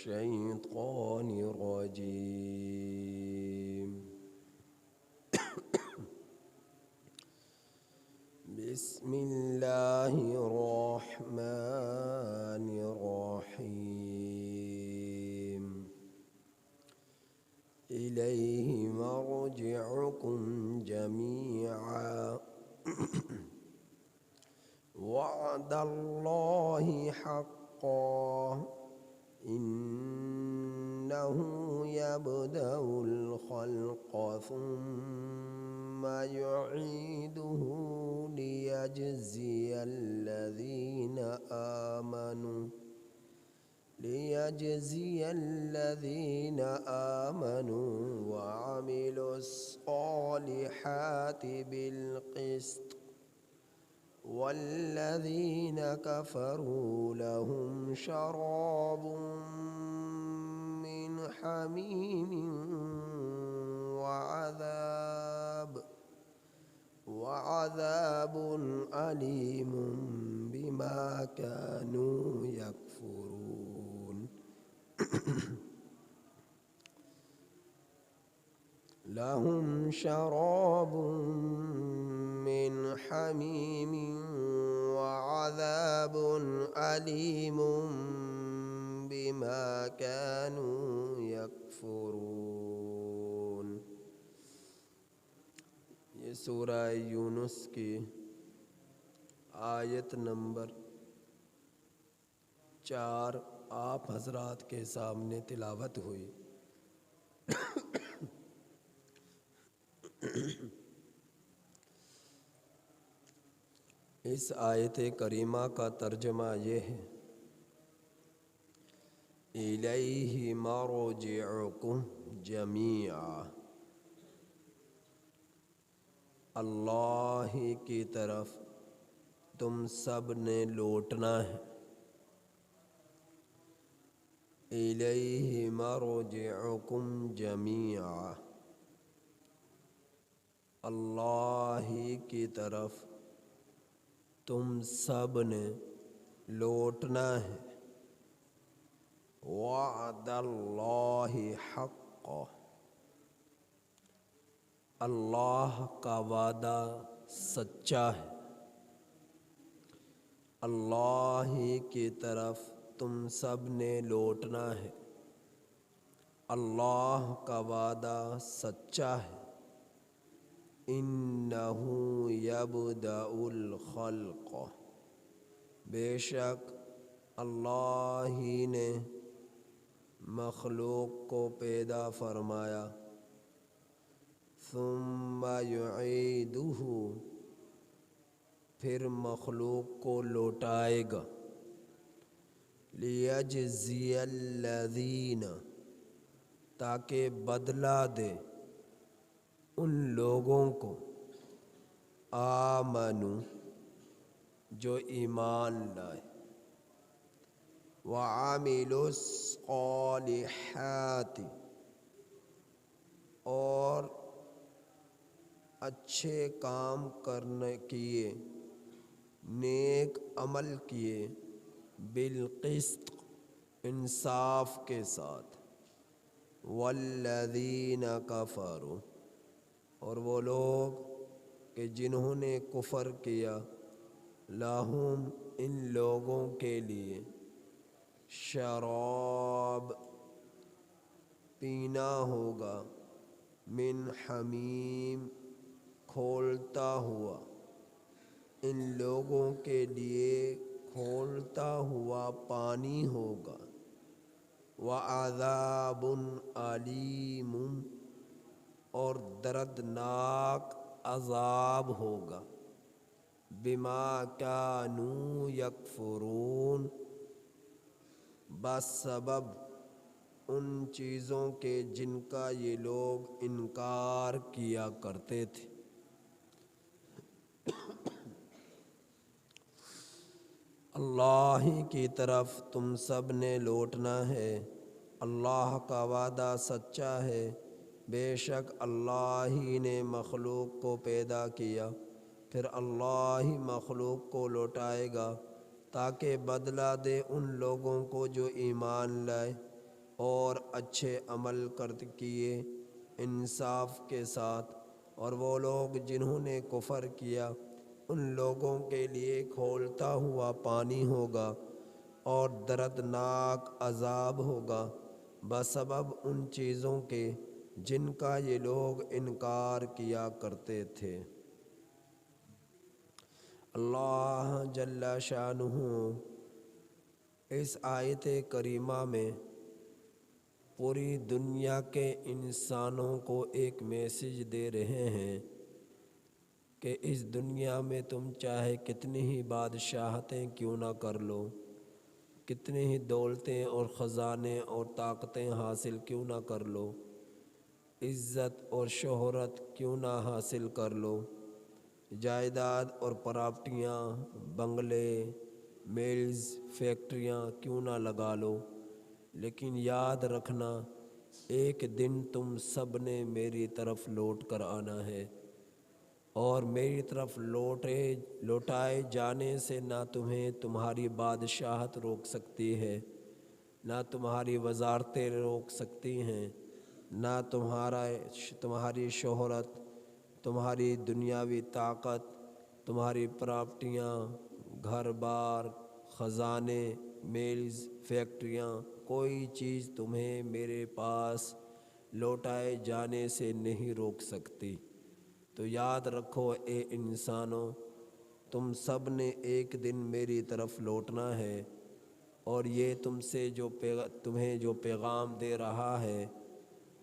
الشيطان الرجيم. بسم الله الرحمن الرحيم. إليه مرجعكم جميعا وعد الله حقا إنه يبدأ الخلق ثم يعيده ليجزي الذين آمنوا وعملوا الصالحات بالقسط والذين كفروا لهم شراب من حميم وعذاب أليم بما كانوا يكفرون. لهم شراب من حميم وعذاب أليم بما كانوا يكفرون. یہ سورہ یونس کی آیت نمبر 4 آپ حضرات کے سامنے تلاوت ہوئی۔ اس آیت کریمہ کا ترجمہ یہ ہے: الیہ مرجعکم جمیعا، اللہ کی طرف تم سب نے لوٹنا ہے۔ الیہ مرجعکم جمیعا، اللہ کی طرف تم سب نے لوٹنا ہے۔ وعد اللہ حقا، اللہ کا وعدہ سچا ہے۔ اللہ کی طرف تم سب نے لوٹنا ہے، اللہ کا وعدہ سچا ہے۔ انہ یبدأ الخلق، بے شک اللہ ہی نے مخلوق کو پیدا فرمایا، ثم یعیدہ، پھر مخلوق کو لوٹائے گا، لیجزی الذین، تاکہ بدلہ دے ان لوگوں کو، آمنو، جو ایمان لائے، وعملوا الصالحات، اور اچھے کام کرنے کیے، نیک عمل کیے، بالقسط، انصاف کے ساتھ، والذین کفروا، اور وہ لوگ کہ جنہوں نے کفر کیا، لہم، ان لوگوں کے لیے، شراب، پینا ہوگا، من حمیم، کھولتا ہوا، ان لوگوں کے لیے کھولتا ہوا پانی ہوگا، وعذاب علیم، اور دردناک عذاب ہوگا، بما کانوا یکفرون، بسبب ان چیزوں کے جن کا یہ لوگ انکار کیا کرتے تھے۔ اللہ کی طرف تم سب نے لوٹنا ہے، اللہ کا وعدہ سچا ہے، بے شک اللہ ہی نے مخلوق کو پیدا کیا، پھر اللہ ہی مخلوق کو لوٹائے گا تاکہ بدلہ دے ان لوگوں کو جو ایمان لائے، اور اچھے عمل کرتے کیے انصاف کے ساتھ، اور وہ لوگ جنہوں نے کفر کیا ان لوگوں کے لیے کھولتا ہوا پانی ہوگا اور دردناک عذاب ہوگا بسبب ان چیزوں کے جن کا یہ لوگ انکار کیا کرتے تھے۔ اللہ جل شانہ اس آیت کریمہ میں پوری دنیا کے انسانوں کو ایک میسج دے رہے ہیں کہ اس دنیا میں تم چاہے کتنی ہی بادشاہتیں کیوں نہ کر لو، کتنی ہی دولتیں اور خزانے اور طاقتیں حاصل کیوں نہ کر لو، عزت اور شہرت کیوں نہ حاصل کر لو، جائیداد اور پراپرٹیاں، بنگلے، میلز، فیکٹریاں کیوں نہ لگا لو، لیکن یاد رکھنا ایک دن تم سب نے میری طرف لوٹ کر آنا ہے، اور میری طرف لوٹائے جانے سے نہ تمہیں تمہاری بادشاہت روک سکتی ہے، نہ تمہاری وزارتیں روک سکتی ہیں، نہ تمہاری شہرت، تمہاری دنیاوی طاقت، تمہاری پراپرٹیاں، گھر بار، خزانے، میلز، فیکٹریاں، کوئی چیز تمہیں میرے پاس لوٹائے جانے سے نہیں روک سکتی۔ تو یاد رکھو اے انسانوں، تم سب نے ایک دن میری طرف لوٹنا ہے، اور یہ تمہیں جو پیغام دے رہا ہے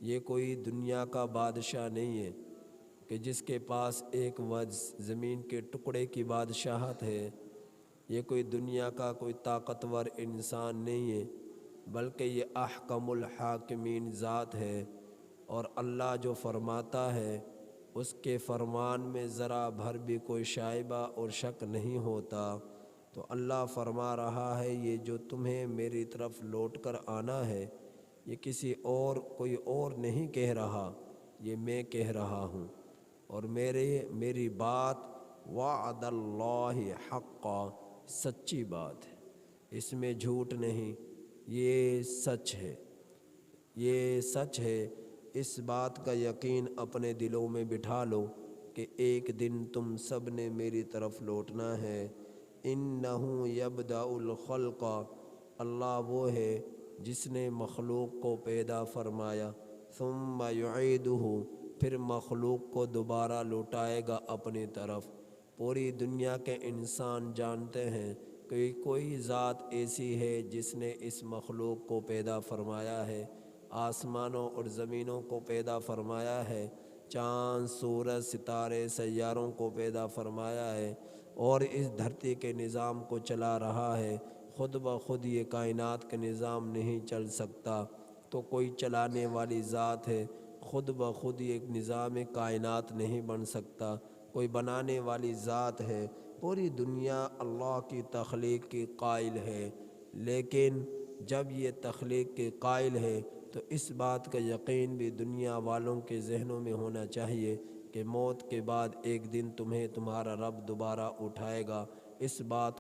یہ کوئی دنیا کا بادشاہ نہیں ہے کہ جس کے پاس ایک زمین کے ٹکڑے کی بادشاہت ہے، یہ کوئی دنیا کا کوئی طاقتور انسان نہیں ہے، بلکہ یہ احکم الحاکمین ذات ہے، اور اللہ جو فرماتا ہے اس کے فرمان میں ذرا بھر بھی کوئی شائبہ اور شک نہیں ہوتا۔ تو اللہ فرما رہا ہے یہ جو تمہیں میری طرف لوٹ کر آنا ہے یہ کوئی اور نہیں کہہ رہا، یہ میں کہہ رہا ہوں، اور میری بات وعد اللہ حقا، سچی بات ہے، اس میں جھوٹ نہیں، یہ سچ ہے، یہ سچ ہے۔ اس بات کا یقین اپنے دلوں میں بٹھا لو کہ ایک دن تم سب نے میری طرف لوٹنا ہے۔ انہ یبدأ الخلق، اللہ وہ ہے جس نے مخلوق کو پیدا فرمایا، ثم یعیدہ، پھر مخلوق کو دوبارہ لوٹائے گا اپنی طرف۔ پوری دنیا کے انسان جانتے ہیں کہ کوئی ذات ایسی ہے جس نے اس مخلوق کو پیدا فرمایا ہے، آسمانوں اور زمینوں کو پیدا فرمایا ہے، چاند، سورج، ستارے، سیاروں کو پیدا فرمایا ہے، اور اس دھرتی کے نظام کو چلا رہا ہے۔ خود بخود یہ کائنات کا نظام نہیں چل سکتا، تو کوئی چلانے والی ذات ہے، خود بخود یہ نظام کائنات نہیں بن سکتا، کوئی بنانے والی ذات ہے۔ پوری دنیا اللہ کی تخلیق کی قائل ہے، لیکن جب یہ تخلیق کے قائل ہے تو اس بات کا یقین بھی دنیا والوں کے ذہنوں میں ہونا چاہیے کہ موت کے بعد ایک دن تمہیں تمہارا رب دوبارہ اٹھائے گا۔ اس بات